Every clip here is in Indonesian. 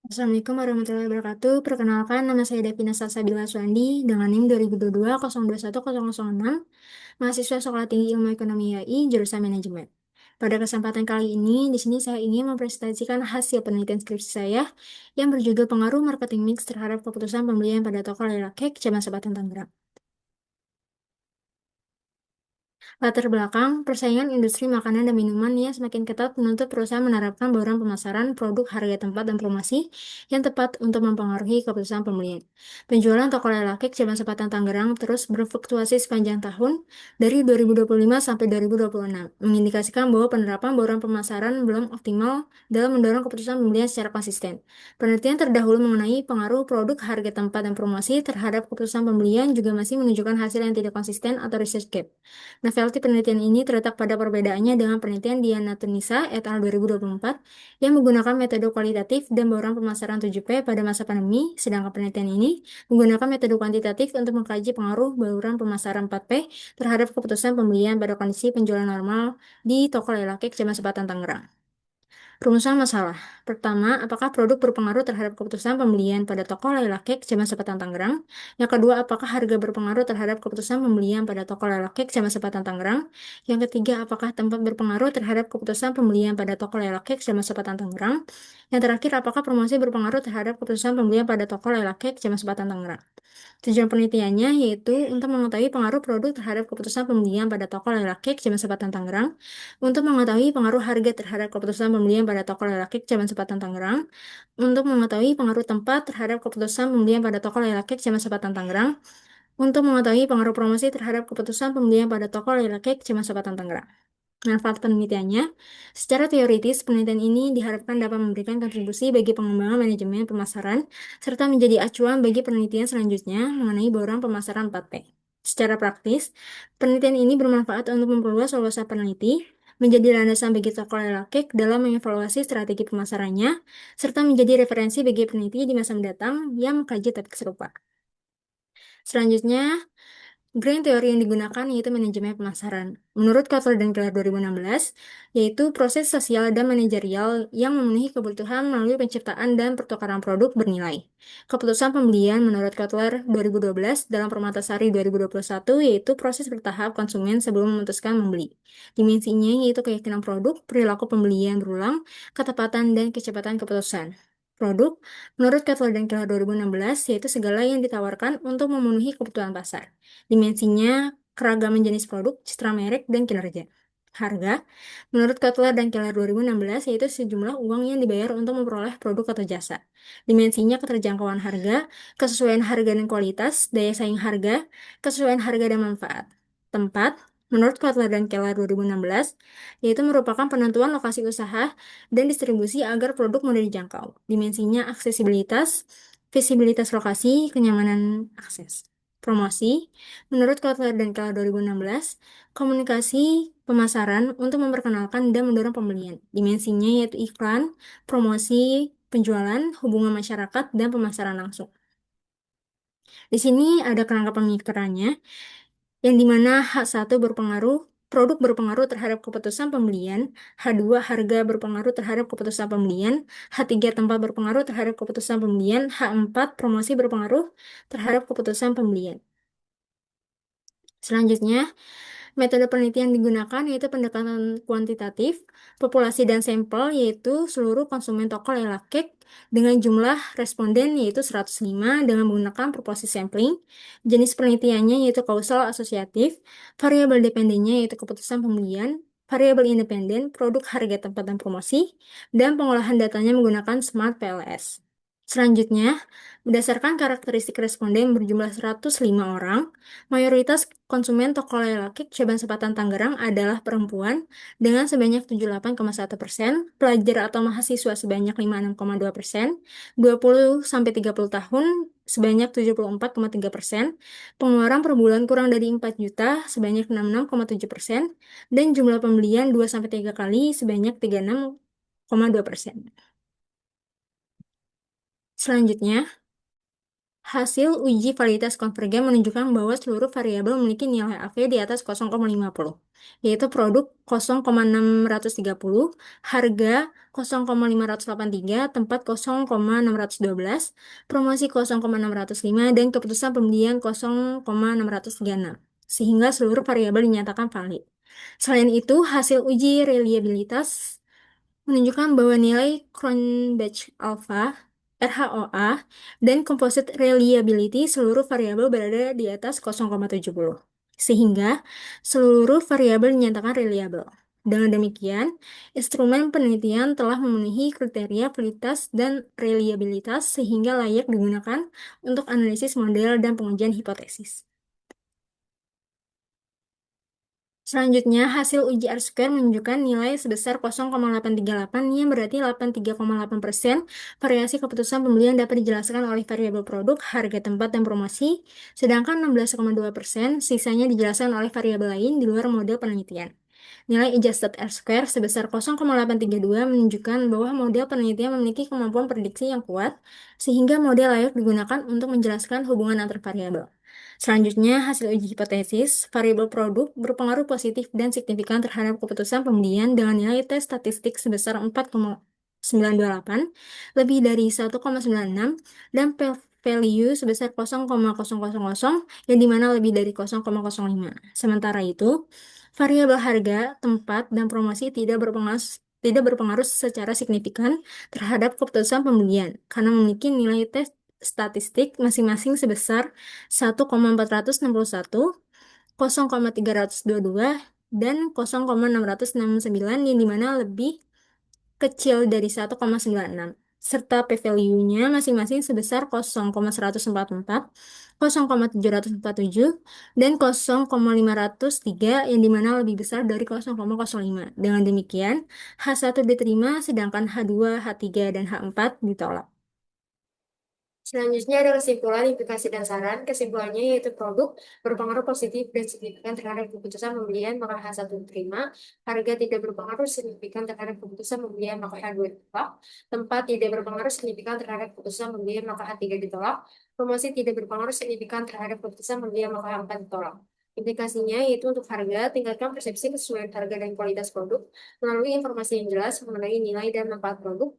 Assalamualaikum warahmatullahi wabarakatuh. Perkenalkan, nama saya Devina Salsabila Suandi dengan NIM 2022-021006, mahasiswa Sekolah Tinggi Ilmu Ekonomi UI, jurusan Manajemen. Pada kesempatan kali ini, di sini saya ingin mempresentasikan hasil penelitian skripsi saya yang berjudul Pengaruh Marketing Mix terhadap keputusan pembelian pada toko Lela Cake, Cabang Sebatan Tangerang. Latar belakang, persaingan industri makanan dan minuman yang semakin ketat menuntut perusahaan menerapkan bauran pemasaran, produk, harga tempat, dan promosi yang tepat untuk mempengaruhi keputusan pembelian. Penjualan toko Lela Cake Cabang Sepatan Tangerang terus berfluktuasi sepanjang tahun dari 2025 sampai 2026, mengindikasikan bahwa penerapan bauran pemasaran belum optimal dalam mendorong keputusan pembelian secara konsisten. Penelitian terdahulu mengenai pengaruh produk, harga tempat, dan promosi terhadap keputusan pembelian juga masih menunjukkan hasil yang tidak konsisten atau research gap. Novelty penelitian ini terletak pada perbedaannya dengan penelitian Diana Tunisa et al. 2024 yang menggunakan metode kualitatif dan bauran pemasaran 7P pada masa pandemi, sedangkan penelitian ini menggunakan metode kuantitatif untuk mengkaji pengaruh bauran pemasaran 4P terhadap keputusan pembelian pada kondisi penjualan normal di toko Lela Cake Cabang Sepatan Tangerang. Rumusan masalah. Pertama, apakah produk berpengaruh terhadap keputusan pembelian pada toko Lela Cake Cabang Sepatan Tangerang? Yang kedua, apakah harga berpengaruh terhadap keputusan pembelian pada toko Lela Cake Cabang Sepatan Tangerang? Yang ketiga, apakah tempat berpengaruh terhadap keputusan pembelian pada toko Lela Cake Cabang Sepatan Tangerang? Yang terakhir, apakah promosi berpengaruh terhadap keputusan pembelian pada toko Lela Cake Cabang Sepatan Tangerang? Tujuan penelitiannya yaitu untuk mengetahui pengaruh produk terhadap keputusan pembelian pada toko Lela Cake Cabang Sepatan Tangerang, untuk mengetahui pengaruh harga terhadap keputusan pembelian pada toko Lela Cake Cabang Sepatan Tangerang, untuk mengetahui pengaruh tempat terhadap keputusan pembelian pada toko Lela Cake Cabang Sepatan Tangerang, untuk mengetahui pengaruh promosi terhadap keputusan pembelian pada toko Lela Cake Cabang Sepatan Tangerang. Manfaat penelitiannya, secara teoritis, penelitian ini diharapkan dapat memberikan kontribusi bagi pengembangan manajemen pemasaran, serta menjadi acuan bagi penelitian selanjutnya mengenai bauran pemasaran 4P. Secara praktis, penelitian ini bermanfaat untuk memperluas wawasan peneliti, menjadi landasan bagi toko Lela Cake dalam mengevaluasi strategi pemasarannya, serta menjadi referensi bagi peneliti di masa mendatang yang mengkaji topik serupa. Selanjutnya, Grand teori yang digunakan yaitu manajemen pemasaran. Menurut Kotler dan Keller 2016, yaitu proses sosial dan manajerial yang memenuhi kebutuhan melalui penciptaan dan pertukaran produk bernilai. Keputusan pembelian menurut Kotler 2012 dalam Permatasari 2021 yaitu proses bertahap konsumen sebelum memutuskan membeli. Dimensinya yaitu keyakinan produk, perilaku pembelian berulang, ketepatan dan kecepatan keputusan. Produk, menurut Kotler dan Keller 2016, yaitu segala yang ditawarkan untuk memenuhi kebutuhan pasar. Dimensinya, keragaman jenis produk, citra merek, dan kinerja. Harga, menurut Kotler dan Keller 2016, yaitu sejumlah uang yang dibayar untuk memperoleh produk atau jasa. Dimensinya, keterjangkauan harga, kesesuaian harga dan kualitas, daya saing harga, kesesuaian harga dan manfaat. Tempat, menurut Kotler dan Keller 2016, yaitu merupakan penentuan lokasi usaha dan distribusi agar produk mudah dijangkau. Dimensinya, aksesibilitas, visibilitas lokasi, kenyamanan akses. Promosi, menurut Kotler dan Keller 2016, komunikasi pemasaran untuk memperkenalkan dan mendorong pembelian. Dimensinya yaitu iklan, promosi, penjualan, hubungan masyarakat, dan pemasaran langsung. Di sini ada kerangka pemikirannya, yang dimana H1 berpengaruh, produk berpengaruh terhadap keputusan pembelian, H2 harga berpengaruh terhadap keputusan pembelian, H3 tempat berpengaruh terhadap keputusan pembelian, H4 promosi berpengaruh terhadap keputusan pembelian. Selanjutnya, metode penelitian digunakan yaitu pendekatan kuantitatif, populasi dan sampel yaitu seluruh konsumen toko Lela Cake dengan jumlah responden yaitu 105 dengan menggunakan proporsi sampling, jenis penelitiannya yaitu kausal asosiatif, variabel dependennya yaitu keputusan pembelian, variabel independen, produk harga tempat dan promosi, dan pengolahan datanya menggunakan Smart PLS. Selanjutnya, berdasarkan karakteristik responden berjumlah 105 orang, mayoritas konsumen toko Lela Cake Cabang Sepatan Tangerang adalah perempuan dengan sebanyak 78,1%, pelajar atau mahasiswa sebanyak 56,2%, 20-30 tahun sebanyak 74,3%, pengeluaran per bulan kurang dari 4 juta sebanyak 66,7%, dan jumlah pembelian 2-3 kali sebanyak 36,2%. Selanjutnya, Hasil uji validitas konvergen menunjukkan bahwa seluruh variabel memiliki nilai AV di atas 0,50, yaitu produk 0,630, harga 0,583, tempat 0,612, promosi 0,605, dan keputusan pembelian 0,636, sehingga seluruh variabel dinyatakan valid. Selain itu, hasil uji reliabilitas menunjukkan bahwa nilai Cronbach alpha, RHOA, dan composite reliability seluruh variabel berada di atas 0,70, sehingga seluruh variabel dinyatakan reliable. Dengan demikian, instrumen penelitian telah memenuhi kriteria validitas dan reliabilitas sehingga layak digunakan untuk analisis model dan pengujian hipotesis. Selanjutnya, hasil uji R-square menunjukkan nilai sebesar 0,838 yang berarti 83,8% variasi keputusan pembelian dapat dijelaskan oleh variabel produk, harga tempat, dan promosi, sedangkan 16,2% sisanya dijelaskan oleh variabel lain di luar model penelitian. Nilai adjusted R-square sebesar 0,832 menunjukkan bahwa model penelitian memiliki kemampuan prediksi yang kuat, sehingga model layak digunakan untuk menjelaskan hubungan antar variabel. Selanjutnya, hasil uji hipotesis, variabel produk berpengaruh positif dan signifikan terhadap keputusan pembelian dengan nilai tes statistik sebesar 4,928, lebih dari 1,96, dan p-value sebesar 0,000, yang dimana lebih dari 0,05. Sementara itu, variabel harga, tempat, dan promosi tidak berpengaruh secara signifikan terhadap keputusan pembelian karena memiliki nilai tes statistik masing-masing sebesar 1,461, 0,322, dan 0,669 yang dimana lebih kecil dari 1,96, serta p-value-nya masing-masing sebesar 0,144, 0,747, dan 0,503 yang dimana lebih besar dari 0,05. Dengan demikian, H1 diterima, sedangkan H2, H3, dan H4 ditolak. Selanjutnya ada kesimpulan, implikasi, dan saran. Kesimpulannya yaitu produk berpengaruh positif dan signifikan terhadap keputusan pembelian, maka H1 diterima. Harga tidak berpengaruh signifikan terhadap keputusan pembelian, maka H2 ditolak. Tempat tidak berpengaruh signifikan terhadap keputusan pembelian, maka H3 ditolak. Promosi tidak berpengaruh signifikan terhadap keputusan pembelian, maka H4 ditolak. Implikasinya yaitu untuk harga, tingkatkan persepsi kesesuaian harga dan kualitas produk melalui informasi yang jelas mengenai nilai dan manfaat produk.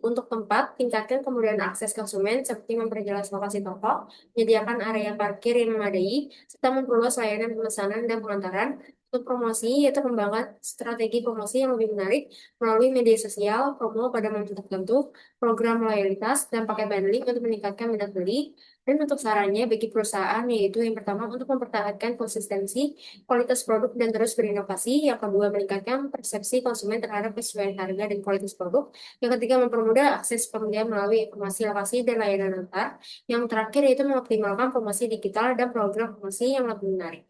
Untuk tempat, tingkatkan kemudahan akses konsumen seperti memperjelas lokasi toko, menyediakan area parkir yang memadai, serta memperluas layanan pemesanan dan pengantaran. Untuk promosi, yaitu kembangkan strategi promosi yang lebih menarik melalui media sosial, promo pada momen tertentu, program loyalitas, dan paket bundling untuk meningkatkan minat beli. Dan untuk sarannya bagi perusahaan, yaitu yang pertama untuk mempertahankan konsistensi, kualitas produk, dan terus berinovasi. Yang kedua, meningkatkan persepsi konsumen terhadap kesesuaian harga dan kualitas produk. Yang ketiga, mempermudah akses pembelian melalui informasi lokasi dan layanan antar. Yang terakhir, yaitu mengoptimalkan promosi digital dan program promosi yang lebih menarik.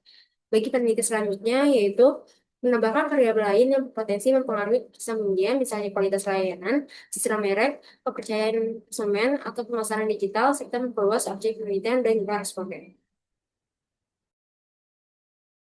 Bagi peneliti selanjutnya, yaitu menambahkan variabel lain yang berpotensi mempengaruhi keputusan pembelian, misalnya kualitas layanan, citra merek, kepercayaan konsumen, atau pemasaran digital, serta memperluas objek penelitian dan juga responden.